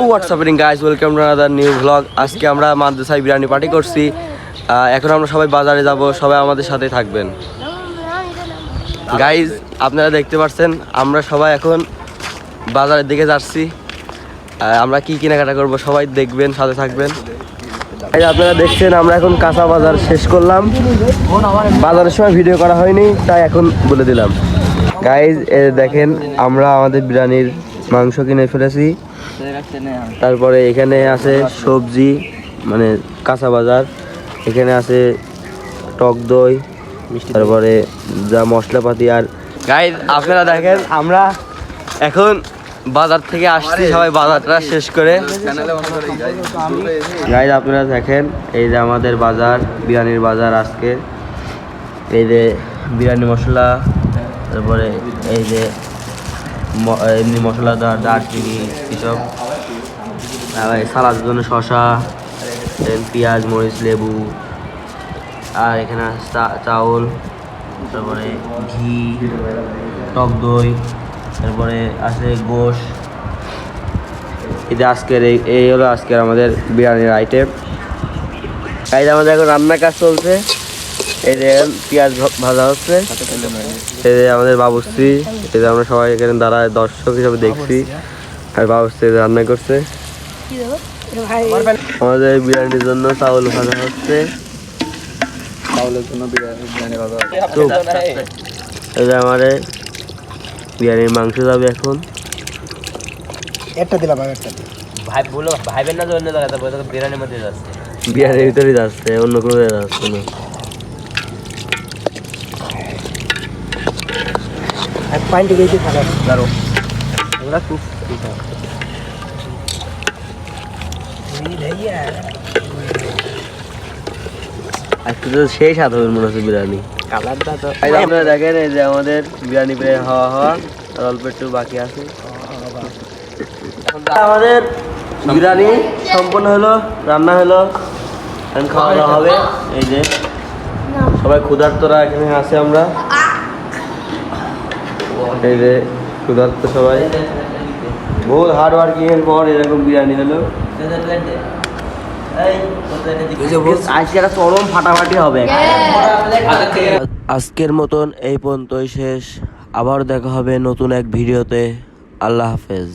WhatsApp guys, welcome to another new vlog. আজকে আমরা মাদ্রাসায় বিরিয়ানি পার্টি করছি। এখন আমরা সবাই বাজারে যাব, সবাই আমাদের সাথে থাকবেন। গাইস আপনারা দেখতে পাচ্ছেন আমরা সবাই এখন বাজারের দিকে যাচ্ছি। আমরা কি কেনাকাটা করব সবাই দেখবেন, সাথে থাকবেন। আপনারা দেখছেন আমরা এখন কাঁচা বাজার শেষ করলাম। বাজারের সময় ভিডিও করা হয়নি, তাই এখন বলে দিলাম। গাইস দেখেন আমরা আমাদের বিরিয়ানির মাংস কিনে ফেলেছি। তারপরে এখানে আছে সবজি, মানে কাঁচা বাজার। এখানে আছে টক দই, তারপরে যা মশলাপাতি। আর গাইস আপনারা দেখেন আমরা এখন বাজার থেকে আসছি, সবাই বাজারটা শেষ করে। গাইস আপনারা দেখেন এই যে আমাদের বাজার, বিরিয়ানির বাজার আজকে। এই যে বিরিয়ানি মশলা, তারপরে এই যে এমনি মশলাদার দারচিনি এসব, সালাদের জন্য শসা, পেঁয়াজ, মরিচ, লেবু, আর এখানে চাউল, তারপরে ঘি, টক দই, তারপরে আছে গোশ। এটা আজকের এই হলো আজকের আমাদের বিরিয়ানির আইটেম। এই যে আমাদের এখন রান্নার কাজ চলছে। এই যে পেঁয়াজ ভাজা হচ্ছে। এই যে আমাদের বাবুর্চি, এই যে আমরা সবাই এখানে দাঁড়ায় দর্শক হিসাবে দেখছি। আর বাবুর্চি রান্না করছে। আমাদের বিরিয়ানির জন্য চাউল ভাজা হচ্ছে। চাউলের জন্য বিরিয়ানি ভাজা হচ্ছে। এই যে আমাদের বিরিয়ানির মাংস যাবে এখন। একটা দিলাম, একটা ভাই বলো ভাইবেন না যে অন্য জায়গাতে বিরিয়ানির মধ্যে যাচ্ছে, বিরিয়ানির ভিতরে যাচ্ছে, অন্য কোনো জায়গায় যাচ্ছে না। এক পয়েন্ট গেছে খারাপ দাঁড়ো ওরা খুব আজকে তো সেই স্বাদ হবে মনে হচ্ছে বিরিয়ানি। কালারটা তো আপনারা দেখেন এই যে আমাদের বিরিয়ানি প্রায় হওয়া আর অল্প একটু বাকি আছে। আমাদের বিরিয়ানি সম্পূর্ণ হলো, রান্না হলো, এখন খাওয়া দাওয়া হবে। এই যে সবাই ক্ষুধার্তরা এখানে আছে। আমরা এই যে ক্ষুধার্ত সবাই, বহুত হার্ড ওয়ার্কিং এর পর এরকম বিরিয়ানি হলো। চরম ফাটাফাটি হবে। আজকের মতন এই পর্যন্তই শেষ। আবার দেখা হবে নতুন এক ভিডিওতে। আল্লাহ হাফেজ।